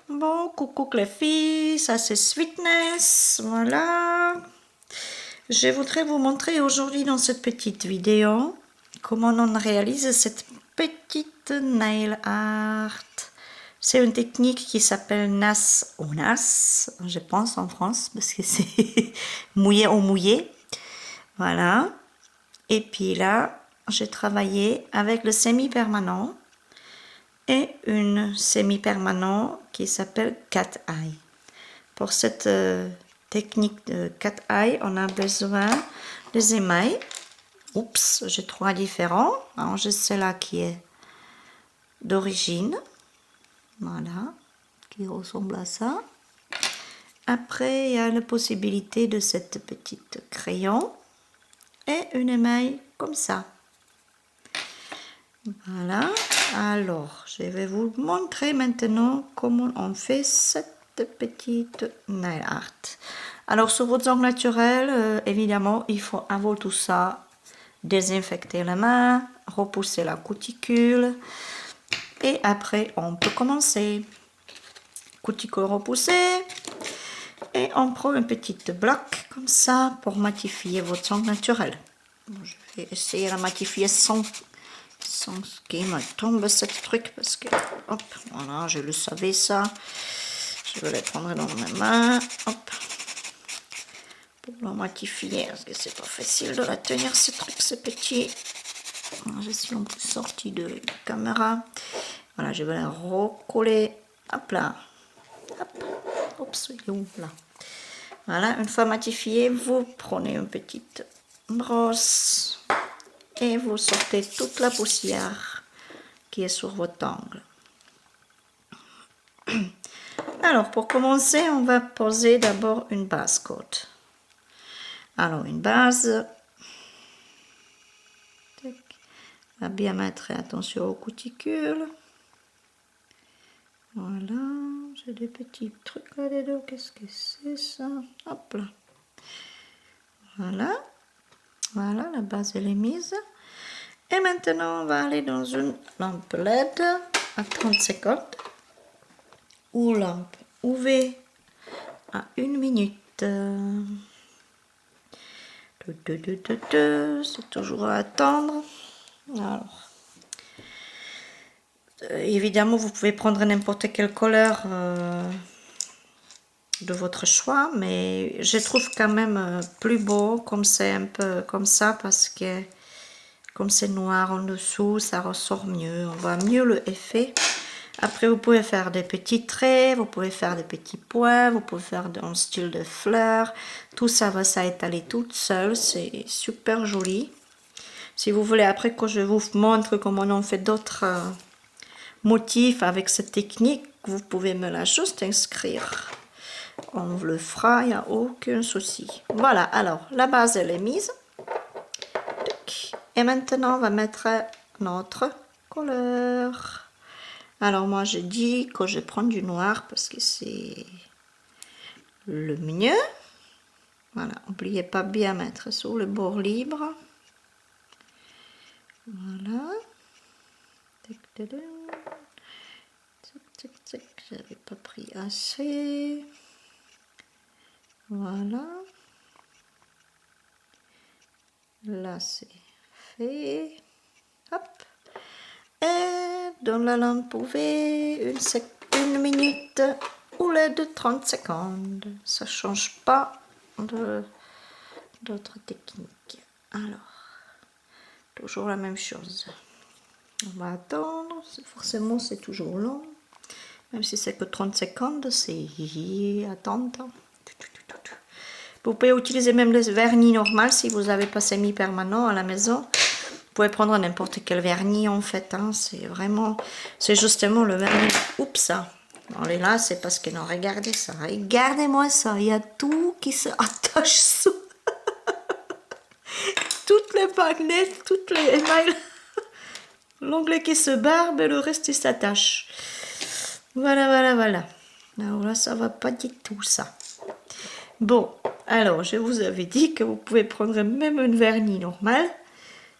Bon, coucou les filles, ça c'est Sweetness, voilà. Je voudrais vous montrer aujourd'hui dans cette petite vidéo comment on réalise cette petite nail art. C'est une technique qui s'appelle nas ou nas, je pense en France, parce que c'est mouillé ou mouillé. Voilà. Et puis là, j'ai travaillé avec le semi-permanent et une semi-permanent qui s'appelle Cat Eye. Pour cette technique de Cat Eye, on a besoin des émails. Oups, j'ai trois différents. Alors, j'ai celle-là qui est d'origine. Voilà, qui ressemble à ça. Après, il y a la possibilité de cette petite crayon et une émail comme ça. Voilà, alors je vais vous montrer maintenant comment on fait cette petite nail art. Alors sur votre ongle naturel, évidemment, il faut avant tout ça désinfecter la main, repousser la cuticule et après on peut commencer. Cuticule repoussée et on prend un petit bloc comme ça pour matifier votre ongle naturel. Bon, je vais essayer de matifier sans qu'il me tombe ce truc parce que hop, voilà, je le savais ça. Je vais les prendre dans mes mains, hop, pour le matifier parce que c'est pas facile de la tenir ce truc, c'est petit. Je suis un peu sortie de la caméra. Voilà, je vais la recoller, hop là, hop, oups, il est où là. Voilà, une fois matifié, vous prenez une petite brosse et vous sortez toute la poussière qui est sur votre ongle. Alors pour commencer, on va poser d'abord une base coat. Alors une base, on va bien mettre attention aux cuticules. Voilà, j'ai des petits trucs là-dedans, qu'est-ce que c'est ça? Hop là. Voilà, voilà, la base elle est mise. Et maintenant on va aller dans une lampe LED à 30 secondes ou lampe UV à 1 minute. C'est toujours à attendre. Alors, évidemment, vous pouvez prendre n'importe quelle couleur de votre choix, mais je trouve quand même plus beau comme c'est un peu comme ça parce que comme c'est noir en dessous, ça ressort mieux, on voit mieux le effet. Après, vous pouvez faire des petits traits, vous pouvez faire des petits points, vous pouvez faire un style de fleurs. Tout ça va s'étaler toute seule, c'est super joli. Si vous voulez, après que je vous montre comment on fait d'autres motifs avec cette technique, vous pouvez me la juste inscrire. On le fera, il n'y a aucun souci. Voilà, alors la base elle est mise. Et maintenant, on va mettre notre couleur. Alors moi je dis que je prends du noir parce que c'est le mieux. Voilà, n'oubliez pas bien mettre sur le bord libre. Voilà. J'avais pas pris assez. Voilà. Là c'est fait. Hop. Et dans la lampe UV, une minute ou les de 30 secondes. Ça change pas d'autres techniques. Alors, toujours la même chose. On va attendre. Forcément, c'est toujours long. Même si c'est que 30 secondes, c'est attendre. Vous pouvez utiliser même le vernis normal si vous n'avez pas semi-permanent à la maison. Vous pouvez prendre n'importe quel vernis en fait. Hein. C'est vraiment, c'est justement le vernis. Oups, on est là, c'est parce que non, regardez ça. Regardez-moi ça. Il y a tout qui se attache sous. Toutes les magnets, toutes les émails. L'onglet qui se barbe et le reste il s'attache. Voilà, voilà, voilà. Alors là, ça va pas du tout ça. Bon, alors je vous avais dit que vous pouvez prendre même un vernis normal,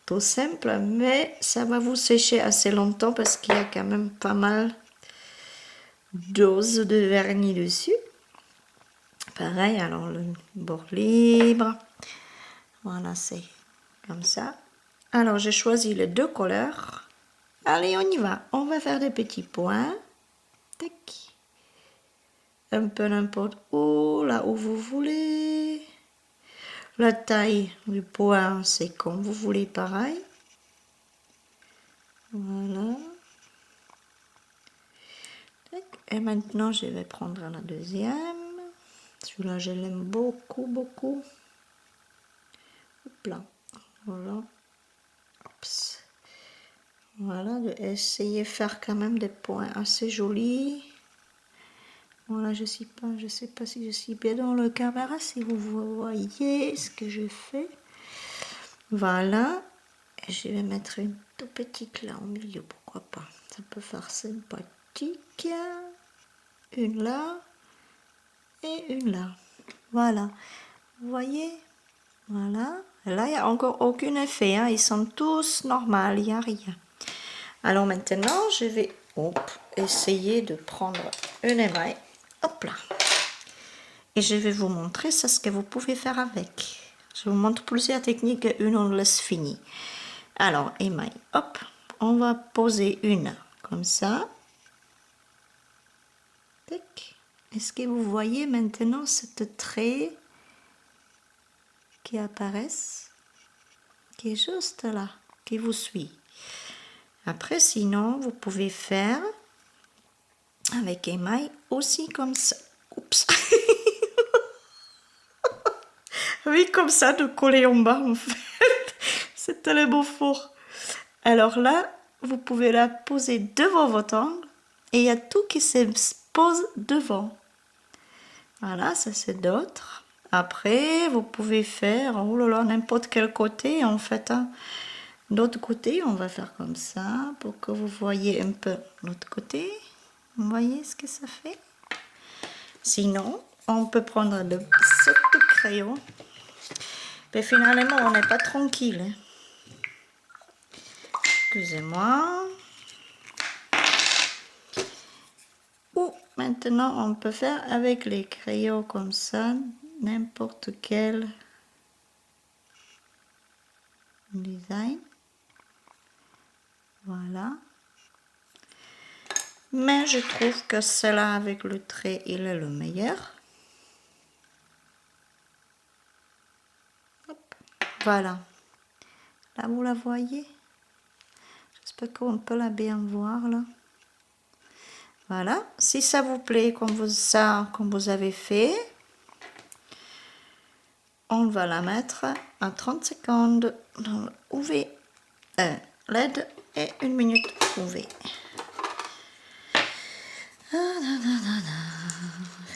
tout simple, mais ça va vous sécher assez longtemps parce qu'il y a quand même pas mal dose de vernis dessus. Pareil, alors le bord libre. Voilà, c'est comme ça. Alors, j'ai choisi les deux couleurs. Allez, on y va. On va faire des petits points. Tac. Un peu n'importe où, là où vous voulez. La taille du point, c'est comme vous voulez, pareil. Voilà. Tac. Et maintenant, je vais prendre la deuxième. Celui-là, je l'aime beaucoup, beaucoup. Hop là. Voilà. Oups. Voilà, de essayer de faire quand même des points assez jolis. Voilà, je sais pas si je suis bien dans le caméra, si vous voyez ce que je fais. Voilà, et je vais mettre une toute petite là au milieu, pourquoi pas. Ça peut faire sympathique. Une là et une là. Voilà, vous voyez? Voilà, et là il n'y a encore aucun effet, hein. Ils sont tous normaux, il n'y a rien. Alors maintenant, je vais essayer de prendre un émail. Hop là. Et je vais vous montrer ce que vous pouvez faire avec. Je vous montre plusieurs techniques et une on laisse finir. Alors, émail, hop, on va poser une comme ça. Est-ce que vous voyez maintenant cette trait qui apparaît, qui est juste là, qui vous suit? Après, sinon, vous pouvez faire avec émail aussi comme ça. Oups. Oui, comme ça, de coller en bas, en fait. C'était le beau four. Alors là, vous pouvez la poser devant votre angle et il y a tout qui se pose devant. Voilà, ça c'est d'autres. Après, vous pouvez faire, oh là là, n'importe quel côté en fait. Hein. D'autre côté, on va faire comme ça pour que vous voyez un peu l'autre côté. Vous voyez ce que ça fait? Sinon, on peut prendre de ce crayon. Mais finalement, on n'est pas tranquille. Hein. Excusez-moi. Ou maintenant, on peut faire avec les crayons comme ça, n'importe quel design. Voilà. Mais je trouve que cela avec le trait, il est le meilleur. Hop. Voilà. Là, vous la voyez? J'espère qu'on peut la bien voir là. Voilà. Si ça vous plaît comme vous avez fait, on va la mettre à 30 secondes dans le UV LED et 1 minute UV.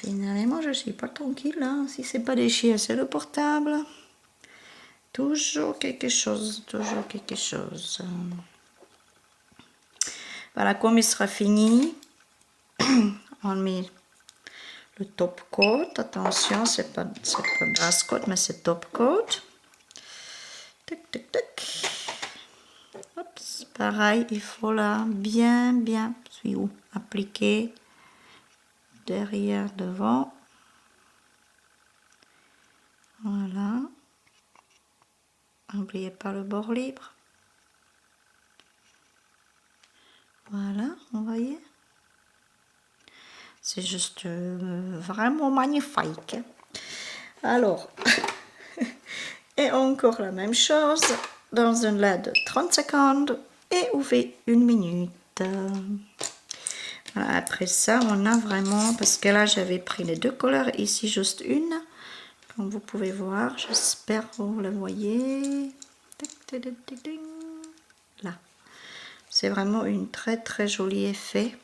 Finalement, je suis pas tranquille, hein. Si c'est pas des chiens, c'est le portable. Toujours quelque chose, toujours quelque chose. Voilà, comme il sera fini, on met le top coat. Attention, c'est pas grass coat, mais c'est top coat. Tac, tac, tac. Hop, pareil, il faut là bien appliquer derrière, devant. Voilà. N'oubliez pas le bord libre. Voilà, vous voyez? C'est juste vraiment magnifique. Alors, et encore la même chose, dans un LED 30 secondes et UV 1 minute. Voilà, après ça, on a vraiment, parce que là j'avais pris les deux couleurs, ici juste une, comme vous pouvez voir, j'espère que vous la voyez. Là, c'est vraiment une très joli effet.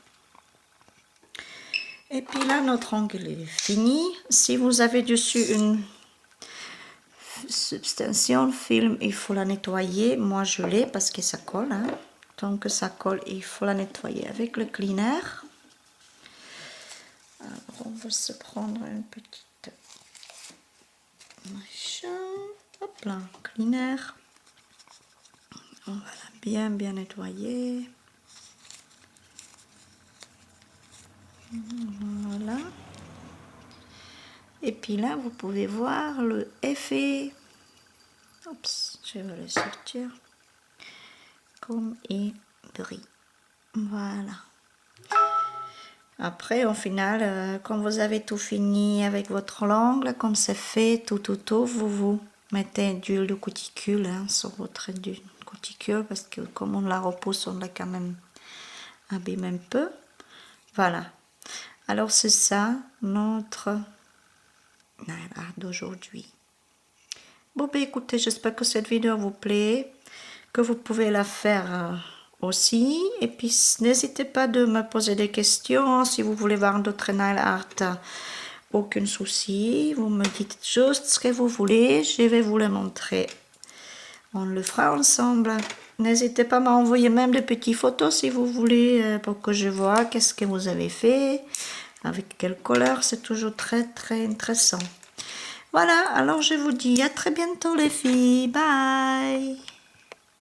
Et puis là, notre angle est fini. Si vous avez dessus une substantielle film, il faut la nettoyer. Moi, je l'ai parce que ça colle. Hein. Tant que ça colle, il faut la nettoyer avec le cleaner. Alors, on va se prendre une petite machin. Hop là, cleaner. On va la bien nettoyer. Voilà. Et puis là, vous pouvez voir le effet. Oups, je vais le sortir. Comme il brille. Voilà. Après, au final, quand vous avez tout fini avec votre langue, comme c'est fait, tout, vous mettez d'huile de cuticule sur votre cuticule parce que comme on la repousse, on l'a quand même abîmé un peu. Voilà. Alors c'est ça notre nail art d'aujourd'hui. Bon ben écoutez, j'espère que cette vidéo vous plaît, que vous pouvez la faire aussi. Et puis n'hésitez pas de me poser des questions. Si vous voulez voir d'autres nail art, aucun souci. Vous me dites juste ce que vous voulez. Je vais vous le montrer. On le fera ensemble. N'hésitez pas à m'envoyer même des petites photos si vous voulez pour que je vois qu'est-ce que vous avez fait. Avec quelle couleur. C'est toujours très intéressant. Voilà, alors je vous dis à très bientôt les filles. Bye!